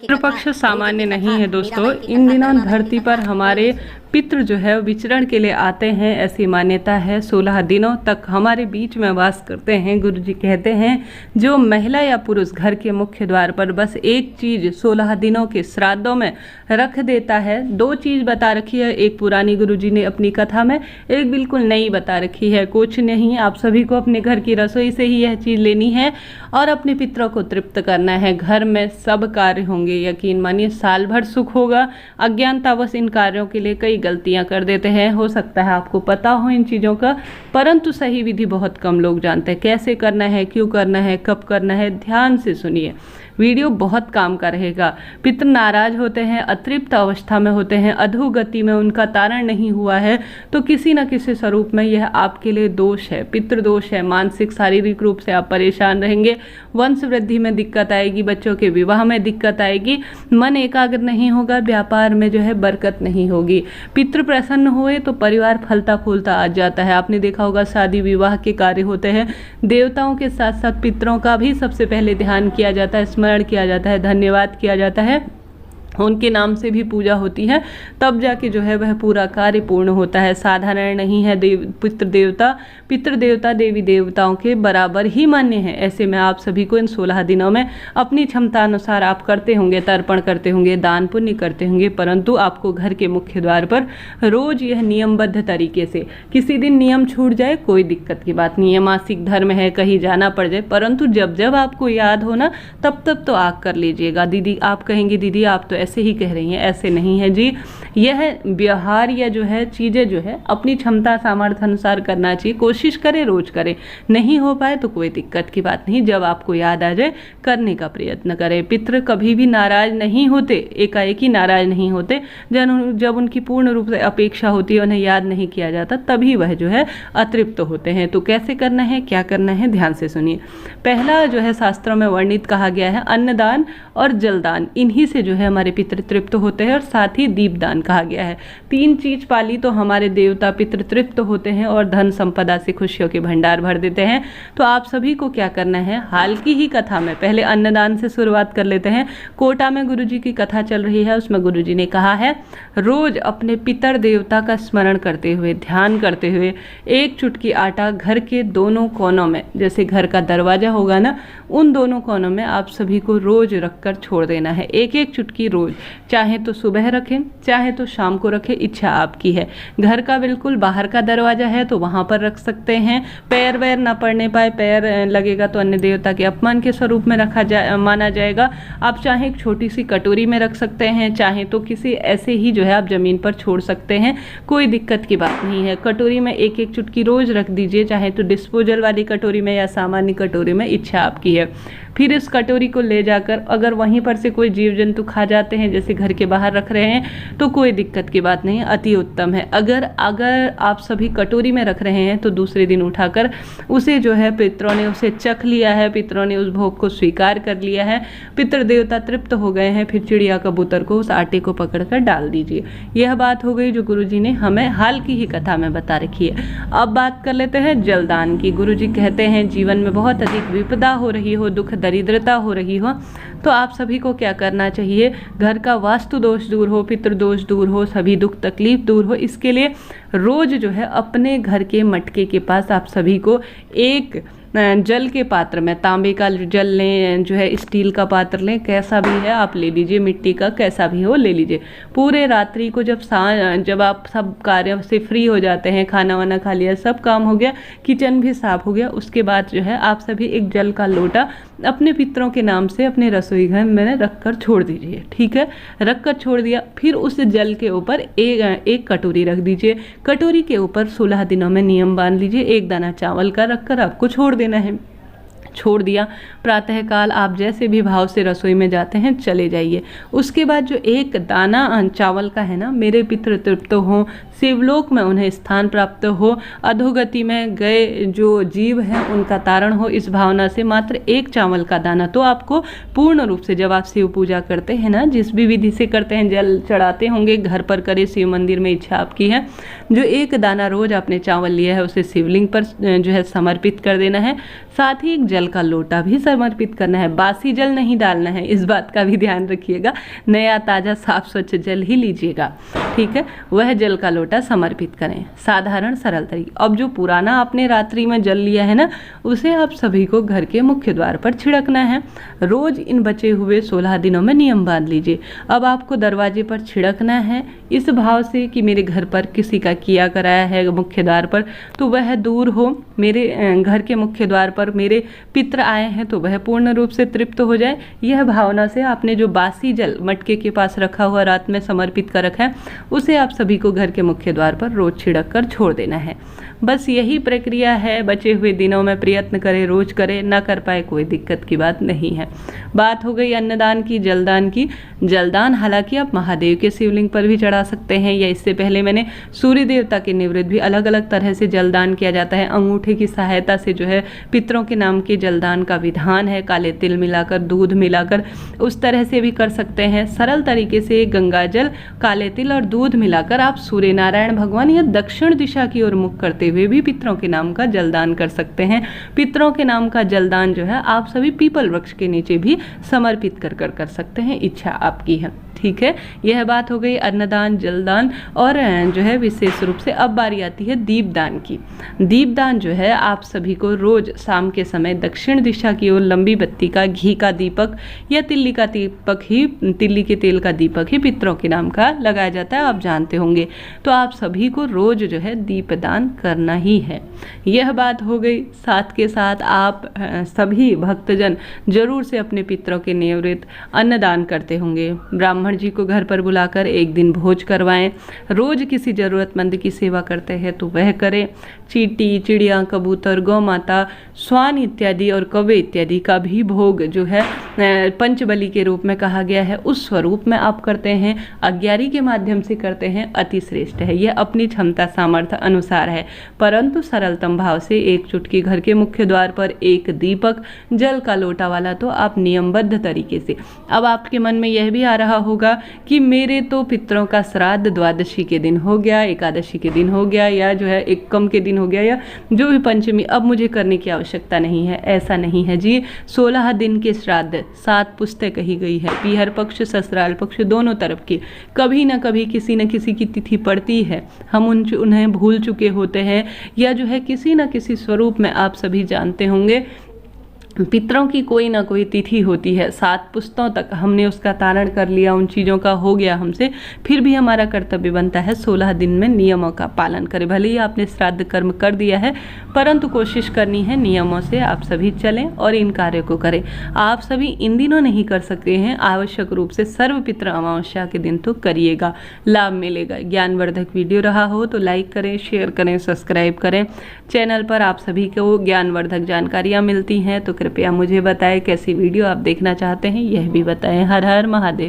पितृपक्ष सामान्य नहीं है दोस्तों। इन दिनों धरती पर हमारे पितृ जो है विचरण के लिए आते हैं, ऐसी मान्यता है। 16 दिनों तक हमारे बीच में वास करते हैं। गुरुजी कहते हैं जो महिला या पुरुष घर के मुख्य द्वार पर बस एक चीज 16 दिनों के श्राद्धों में रख देता है। 2 चीज बता रखी है, एक पुरानी गुरुजी ने अपनी कथा में, एक बिल्कुल नई बता रखी है। कुछ नहीं, आप सभी को अपने घर की रसोई से ही यह चीज लेनी है और अपने पितरों को तृप्त करना है। घर में सब कार्य होंगे, यकीन मानिए साल भर सुख होगा। अज्ञानतावश इन कार्यों के लिए कई गलतियां कर देते हैं। हो सकता है आपको पता हो इन चीज़ों का, परंतु सही विधि बहुत कम लोग जानते हैं। कैसे करना है, क्यों करना है, कब करना है, ध्यान से सुनिए, वीडियो बहुत काम का रहेगा। पितृ नाराज होते हैं, अतृप्त अवस्था में होते हैं, अधोगति में, उनका तारण नहीं हुआ है, तो किसी न किसी स्वरूप में यह आपके लिए दोष है, पितृ दोष है। मानसिक शारीरिक रूप से आप परेशान रहेंगे, वंश वृद्धि में दिक्कत आएगी, बच्चों के विवाह में दिक्कत आएगी, मन एकाग्र नहीं होगा, व्यापार में जो है बरकत नहीं होगी। पितृ प्रसन्न हुए तो परिवार फलता फूलता आ जाता है। आपने देखा होगा शादी विवाह के कार्य होते हैं, देवताओं के साथ साथ पितरों का भी सबसे पहले ध्यान किया जाता है, स्मरण किया जाता है, धन्यवाद किया जाता है, उनके नाम से भी पूजा होती है, तब जाके जो है वह पूरा कार्य पूर्ण होता है। साधारण नहीं है। पितृ देवता देवी देवताओं के बराबर ही मान्य है। ऐसे में आप सभी को इन 16 दिनों में अपनी क्षमता अनुसार आप करते होंगे, तर्पण करते होंगे, दान पुण्य करते होंगे, परंतु आपको घर के मुख्य द्वार पर रोज यह नियमबद्ध तरीके से, किसी दिन नियम छूट जाए कोई दिक्कत की बात नहीं है, मासिक धर्म है, कहीं जाना पड़ जाए, परंतु जब जब आपको याद हो ना तब तब तो आग कर लीजिएगा। दीदी आप कहेंगे दीदी आप तो ऐसे ही कह रही हैं, ऐसे नहीं है जी। यह व्यवहार या जो है चीज़ें जो है अपनी क्षमता सामर्थ्य अनुसार करना चाहिए। कोशिश करें, रोज करें, नहीं हो पाए तो कोई दिक्कत की बात नहीं, जब आपको याद आ जाए करने का प्रयत्न करें। पितृ कभी भी नाराज नहीं होते, एकाएक ही नाराज नहीं होते। जब उनकी पूर्ण रूप से अपेक्षा होती है, उन्हें याद नहीं किया जाता, तभी वह जो है अतृप्त होते हैं। तो कैसे करना है, क्या करना है, ध्यान से सुनिए। पहला जो है शास्त्रों में वर्णित कहा गया है अन्नदान और जलदान, इन्हीं से जो है हमारे पितृ तृप्त होते हैं, और साथ ही दीपदान कहा गया है। 3 चीज पाली तो हमारे देवता पितृ तृप्त होते हैं और धन संपदा से खुशियों के भंडार भर देते हैं। तो आप सभी को क्या करना है, हाल की ही कथा में पहले अन्नदान से शुरुआत कर लेते हैं। कोटा में गुरुजी की कथा चल रही है, उसमें गुरुजी ने कहा है रोज अपने पितर देवता का स्मरण करते हुए, ध्यान करते हुए, 1 चुटकी आटा घर के दोनों कोनों में, जैसे घर का दरवाजा होगा ना, उन दोनों कोनों में आप सभी को रोज रखकर छोड़ देना है। 1-1 चुटकी रोज, चाहे तो सुबह रखें, चाहे तो शाम को रखें, इच्छा आपकी है। घर का बिल्कुल बाहर का दरवाजा है तो वहां पर रख सकते हैं। पैर वैर ना पड़ने पाए, पैर लगेगा तो अन्य देवता के अपमान के स्वरूप में माना जाएगा। आप चाहे एक छोटी सी कटोरी में रख सकते हैं, चाहे तो किसी ऐसे ही जो है आप जमीन पर छोड़ सकते हैं, कोई दिक्कत की बात नहीं है। कटोरी में 1-1 चुटकी रोज रख दीजिए, चाहे तो डिस्पोजल वाली कटोरी में या सामान्य कटोरी में, इच्छा आपकी है। फिर इस कटोरी को ले जाकर अगर वहीं पर से कोई जीव जंतु खा जाते हैं, जैसे घर के बाहर रख रहे हैं, तो कोई दिक्कत की बात नहीं है, अति उत्तम है। अगर आप सभी कटोरी में रख रहे हैं तो दूसरे दिन उठाकर उसे जो है पितरों ने उसे चख लिया है, पितरों ने उस भोग को स्वीकार कर लिया है, पितृ देवता तृप्त हो गए हैं, फिर चिड़िया कबूतर को उस आटे को पकड़कर डाल दीजिए। यह बात हो गई जो गुरुजी ने हमें हाल की ही कथा में बता रखी है। अब बात कर लेते हैं जलदान की। गुरुजी कहते हैं जीवन में बहुत अधिक विपदा हो रही हो, दुख दरिद्रता हो रही हो, तो आप सभी को क्या करना चाहिए, घर का वास्तु दोष दूर हो, पितृ दोष दूर हो, सभी दुख तकलीफ दूर हो, इसके लिए रोज जो है अपने घर के मटके के पास आप सभी को एक जल के पात्र में, तांबे का जल लें, जो है स्टील का पात्र लें, कैसा भी है आप ले लीजिए, मिट्टी का कैसा भी हो ले लीजिए। पूरे रात्रि को जब आप सब कार्यों से फ्री हो जाते हैं, खाना वाना खा लिया, सब काम हो गया, किचन भी साफ हो गया, उसके बाद जो है आप सभी एक जल का लोटा अपने पितरों के नाम से अपने रसोई घर में रखकर छोड़ दीजिए। ठीक है, रखकर छोड़ दिया, फिर उस जल के ऊपर एक कटोरी रख दीजिए। कटोरी के ऊपर 16 दिनों में नियम बांध लीजिए, 1 दाना चावल का रखकर आपको छोड़ देना है। छोड़ दिया, प्रातःकाल आप जैसे भी भाव से रसोई में जाते हैं चले जाइए। उसके बाद जो 1 दाना चावल का है ना, मेरे पितृ तृप्त हो, शिवलोक में उन्हें स्थान प्राप्त हो, अधोगति में गए जो जीव हैं उनका तारण हो, इस भावना से मात्र 1 चावल का दाना, तो आपको पूर्ण रूप से जब आप शिव पूजा करते हैं ना, जिस भी विधि से करते हैं, जल चढ़ाते होंगे, घर पर करे, शिव मंदिर में, इच्छा आपकी है, जो 1 दाना रोज आपने चावल लिया है उसे शिवलिंग पर जो है समर्पित कर देना है। साथ ही एक जल का लोटा भी समर्पित करना है। बासी जल नहीं डालना है, इस बात का भी ध्यान रखिएगा। नया ताज़ा साफ स्वच्छ जल ही लीजिएगा, ठीक है। वह जल का लोटा समर्पित करें, साधारण सरल तरीके। अब जो पुराना आपने रात्रि में जल लिया है ना, उसे आप सभी को घर के मुख्य द्वार पर छिड़कना है। रोज इन बचे हुए 16 दिनों में नियम बांध लीजिए। अब आपको दरवाजे पर छिड़कना है इस भाव से कि मेरे घर पर किसी का किया कराया है मुख्य द्वार पर तो वह दूर हो, मेरे घर के मुख्य द्वार पर मेरे पितृ आए हैं तो वह पूर्ण रूप से तृप्त हो जाए। यह भावना से आपने जो बासी जल मटके के पास रखा हुआ रात में समर्पित कर रखा है, उसे आप सभी को घर के मुख्य द्वार पर रोज छिड़क कर छोड़ देना है। बस यही प्रक्रिया है। बचे हुए दिनों में प्रयत्न करें, रोज करें, ना कर पाए कोई दिक्कत की बात नहीं है। बात हो गई अन्नदान की, जलदान की। जलदान हालांकि आप महादेव के शिवलिंग पर भी चढ़ा सकते हैं, या इससे पहले मैंने सूर्य देवता के निवृत्त भी अलग अलग तरह से जलदान किया जाता है। अंगूठे की सहायता से जो है पितरों के नाम के जलदान का विधान है, काले तिल मिलाकर, दूध मिलाकर, उस तरह से भी कर सकते हैं। सरल तरीके से गंगा जल, काले तिल और दूध मिलाकर आप सूर्य नारायण भगवान या दक्षिण दिशा की ओर मुख करते हुए भी पितरों के नाम का जलदान कर सकते हैं। पितरों के नाम का जलदान जो है आप सभी पीपल वृक्ष के नीचे भी समर्पित कर सकते हैं, इच्छा आपकी है, ठीक है। यह बात हो गई अन्नदान, जलदान और जो है विशेष रूप से अब बारी आती है दीपदान की। दीपदान जो है आप सभी को रोज शाम के समय दक्षिण दिशा की ओर लंबी बत्ती का, घी का दीपक या तिल्ली का दीपक ही, तिल्ली के तेल का दीपक ही पितरों के नाम का लगाया जाता है, आप जानते होंगे। तो आप सभी को रोज जो है दीपदान करना ही है। यह बात हो गई। साथ के साथ आप सभी भक्तजन जरूर से अपने पितरों के निवृत्त अन्नदान करते होंगे। ब्राह्मण जी को घर पर बुलाकर एक दिन भोज करवाएं। रोज किसी जरूरतमंद की सेवा करते हैं तो वह करें। चींटी, चिड़िया, कबूतर, गौ माता, स्वान इत्यादि और कौवे इत्यादि का भी भोग जो है पंचबली के रूप में कहा गया है, उस स्वरूप में आप करते हैं, अज्ञारी के माध्यम से करते हैं, अति श्रेष्ठ है। यह अपनी क्षमता सामर्थ्य अनुसार है, परंतु सरलतम भाव से एक चुटकी घर के मुख्य द्वार पर एक दीपक, जल का लोटा वाला तो आप नियमबद्ध तरीके से। अब आपके मन में यह भी आ रहा होगा कि मेरे तो पितरों का श्राद्ध द्वादशी के दिन हो गया, एकादशी के दिन हो गया, या जो है एकम के दिन हो गया, या जो भी पंचमी, अब मुझे करने की आवश्यकता नहीं है। ऐसा नहीं है जी। 16 दिन के श्राद्ध, 7 पुस्तें कही गई है, पीहर पक्ष ससुराल पक्ष दोनों तरफ की, कभी ना कभी किसी न किसी की तिथि पड़ती है, हम उन्हें भूल चुके होते हैं, या जो है किसी न किसी स्वरूप में आप सभी जानते होंगे पितरों की कोई ना कोई तिथि होती है। 7 पुस्तों तक हमने उसका तारण कर लिया, उन चीज़ों का हो गया हमसे, फिर भी हमारा कर्तव्य बनता है 16 दिन में नियमों का पालन करें। भले ही आपने श्राद्ध कर्म कर दिया है, परंतु कोशिश करनी है नियमों से आप सभी चलें और इन कार्यों को करें। आप सभी इन दिनों नहीं कर सकते हैं, आवश्यक रूप से सर्व पितृ अमावस्या के दिन तो करिएगा, लाभ मिलेगा। ज्ञानवर्धक वीडियो रहा हो तो लाइक करें, शेयर करें, सब्सक्राइब करें। चैनल पर आप सभी को ज्ञानवर्धक जानकारियाँ मिलती हैं, तो कृपया मुझे बताएं कैसी वीडियो आप देखना चाहते हैं, यह भी बताएं। हर हर महादेव।